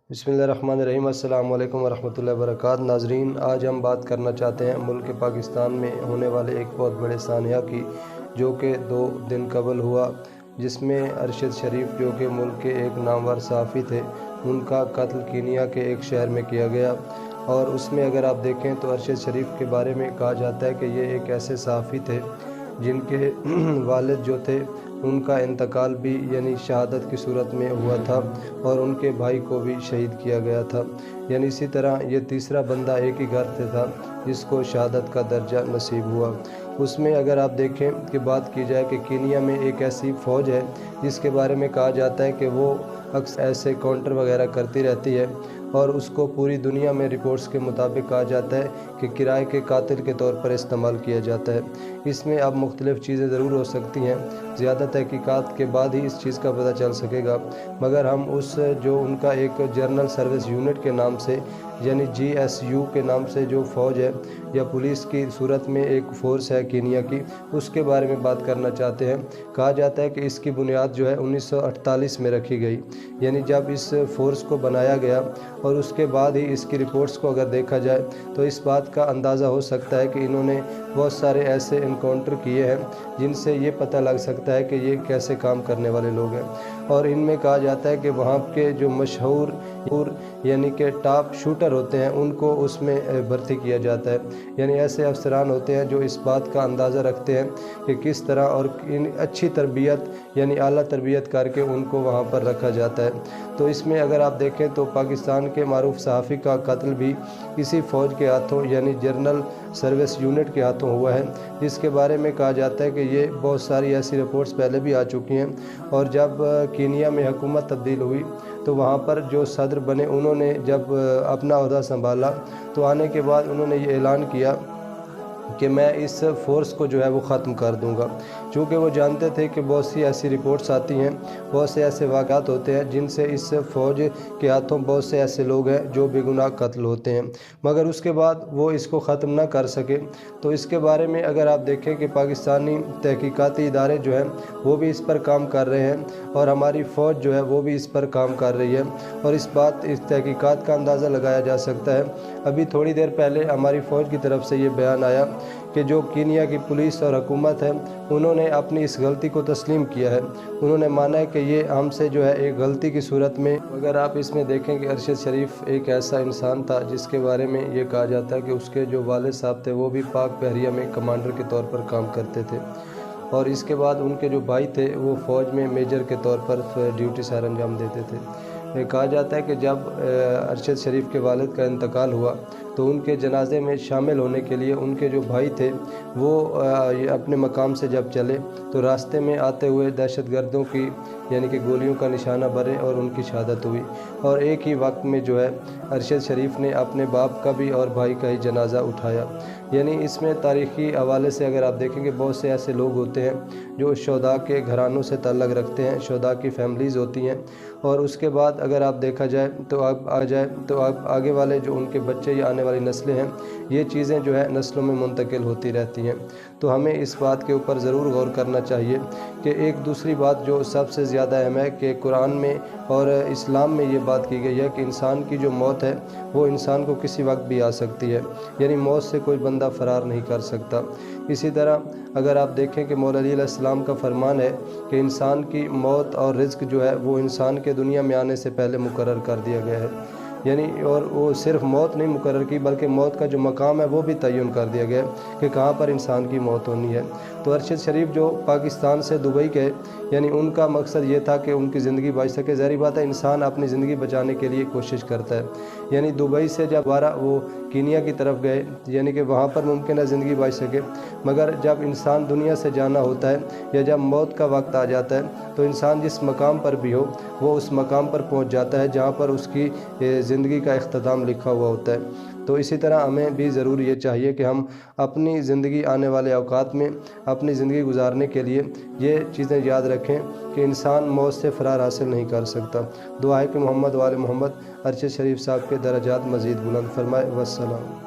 बिस्मिल्लाहिर्रहमानिर्रहीम। अस्सलाम वालेकुम वरहमतुल्लाहि वबरकातुहू। नाज़रीन, आज हम बात करना चाहते हैं मुल्क पाकिस्तान में होने वाले एक बहुत बड़े सानिया की, जो कि 2 दिन कबल हुआ, जिसमें अरशद शरीफ, जो कि मुल्क के एक नामवर सहाफ़ी थे, उनका कत्ल कीनिया के एक शहर में किया गया। और उसमें अगर आप देखें तो अरशद शरीफ के बारे में कहा जाता है कि ये एक ऐसे सहाफ़ी थे जिनके वालिद जो थे उनका इंतकाल भी यानी शहादत की सूरत में हुआ था, और उनके भाई को भी शहीद किया गया था। यानी इसी तरह ये तीसरा बंदा एक ही घर से था जिसको शहादत का दर्जा नसीब हुआ। उसमें अगर आप देखें कि बात की जाए कि कीनिया में एक ऐसी फ़ौज है जिसके बारे में कहा जाता है कि वो अक्सर ऐसे काउंटर वगैरह करती रहती है, और उसको पूरी दुनिया में रिपोर्ट्स के मुताबिक कहा जाता है कि किराए के कातिल के तौर पर इस्तेमाल किया जाता है। इसमें अब मुख्तलिफ़ चीज़ें ज़रूर हो सकती हैं, ज़्यादा तहकीकात के बाद ही इस चीज़ का पता चल सकेगा, मगर हम उस जो उनका एक जर्नल सर्विस यूनिट के नाम से यानी GSU के नाम से जो फ़ौज है या पुलिस की सूरत में एक फ़ोर्स है कीनिया की, उसके बारे में बात करना चाहते हैं। कहा जाता है कि इसकी बुनियाद जो है 1948 में रखी गई, यानी जब इस फ़ोर्स को बनाया गया, और उसके बाद ही इसकी रिपोर्ट्स को अगर देखा जाए तो इस बात का अंदाज़ा हो सकता है कि इन्होंने बहुत सारे ऐसे इनकाउंटर किए हैं जिनसे ये पता लग सकता है कि ये कैसे काम करने वाले लोग हैं। और इनमें कहा जाता है कि वहाँ के जो मशहूर यानी कि टॉप शूटर होते हैं उनको उसमें भर्ती किया जाता है, यानी ऐसे अफसरान होते हैं जो इस बात का अंदाज़ा रखते हैं कि किस तरह और इन अच्छी तरबियत यानी आला तरबियत करके उनको वहाँ पर रखा जाता है। तो इसमें अगर आप देखें तो पाकिस्तान के मारूफ सहाफ़ी का कत्ल भी इसी फ़ौज के हाथों यानी जर्नल सर्विस यूनिट के हाथों हुआ है, जिसके बारे में कहा जाता है कि ये बहुत सारी ऐसी रिपोर्ट्स पहले भी आ चुकी हैं। और जब कीनिया में हुकूमत तब्दील हुई तो वहाँ पर जो सदर बने, उन्होंने जब अपना ओहदा संभाला तो आने के बाद उन्होंने ये ऐलान किया कि मैं इस फ़ोर्स को जो है वो ख़त्म कर दूंगा, चूँकि वो जानते थे कि बहुत सी ऐसी रिपोर्ट्स आती हैं, बहुत से ऐसे वाक़ात होते हैं जिनसे इस फ़ौज के हाथों बहुत से ऐसे लोग हैं जो बेगुनाह कत्ल होते हैं, मगर उसके बाद वो इसको ख़त्म ना कर सके। तो इसके बारे में अगर आप देखें कि पाकिस्तानी तहकीकाती इदारे जो हैं वो भी इस पर काम कर रहे हैं, और हमारी फ़ौज जो है वो भी इस पर काम कर रही है, और इस तहकीकात का अंदाज़ा लगाया जा सकता है। अभी थोड़ी देर पहले हमारी फ़ौज की तरफ से ये बयान आया कि जो कीनिया की पुलिस और हुकूमत है उन्होंने अपनी इस गलती को तस्लीम किया है। उन्होंने माना है कि ये हमसे जो है एक गलती की सूरत में, अगर आप इसमें देखें कि अरशद शरीफ एक ऐसा इंसान था जिसके बारे में ये कहा जाता है कि उसके जो वालिद साहब थे वो भी पाक बहरिया में कमांडर के तौर पर काम करते थे, और इसके बाद उनके जो भाई थे वो फ़ौज में मेजर के तौर पर ड्यूटी सर अंजाम देते थे। कहा जाता है कि जब अरशद शरीफ के वालिद का इंतकाल हुआ तो उनके जनाजे में शामिल होने के लिए उनके जो भाई थे वो अपने मकाम से जब चले तो रास्ते में आते हुए दहशतगर्दों की यानी कि गोलियों का निशाना बने और उनकी शहादत हुई। और एक ही वक्त में जो है अरशद शरीफ ने अपने बाप का भी और भाई का ही जनाजा उठाया। यानी इसमें तारीख़ी हवाले से अगर आप देखेंगे बहुत से ऐसे लोग होते हैं जो शहदा के घरानों से ताल्लुक़ रखते हैं, शहदा की फैमिलीज़ होती हैं, और उसके बाद अगर आप देखा जाए तो अब आगे वाले जो उनके बच्चे या आने वाली नस्लें हैं, ये चीज़ें जो है नस्लों में मुंतकिल होती रहती हैं। तो हमें इस बात के ऊपर ज़रूर गौर करना चाहिए कि एक दूसरी बात जो सबसे ज़्यादा अहम है कि कुरान में और इस्लाम में ये बात की गई है कि इंसान की जो मौत है वो इंसान को किसी वक्त भी आ सकती है, यानी मौत से कोई बंदा फ़रार नहीं कर सकता। इसी तरह अगर आप देखें कि मौला अली अलैहिस्सलाम का फरमान है कि इंसान की मौत और रिज़्क जो है वो इंसान के दुनिया में आने से पहले मुकर्रर कर दिया गया है, यानी और वो सिर्फ मौत नहीं मुकर्रर की बल्कि मौत का जो मकाम है वो भी तयन कर दिया गया कि कहाँ पर इंसान की मौत होनी है। तो अरशद शरीफ जो पाकिस्तान से दुबई गए, यानी उनका मकसद ये था कि उनकी ज़िंदगी बच सके। ज़ाहिर बात है इंसान अपनी ज़िंदगी बचाने के लिए कोशिश करता है, यानी दुबई से जब दोबारा वो कीनिया की तरफ गए यानी कि वहाँ पर मुमकिन है ज़िंदगी बच सके, मगर जब इंसान दुनिया से जाना होता है या जब मौत का वक्त आ जाता है तो इंसान जिस मकाम पर भी हो वो उस मकाम पर पहुँच जाता है जहाँ पर उसकी ज़िंदगी का इख्तिताम लिखा हुआ होता है। तो इसी तरह हमें भी ज़रूर ये चाहिए कि हम अपनी ज़िंदगी आने वाले औकात में अपनी ज़िंदगी गुजारने के लिए ये चीज़ें याद रखें कि इंसान मौत से फ़रार हासिल नहीं कर सकता। दुआ है कि मोहम्मद वाले मोहम्मद अरशद शरीफ साहब के दर्जात मज़ीद बुलंद फरमाए। वस्सलाम।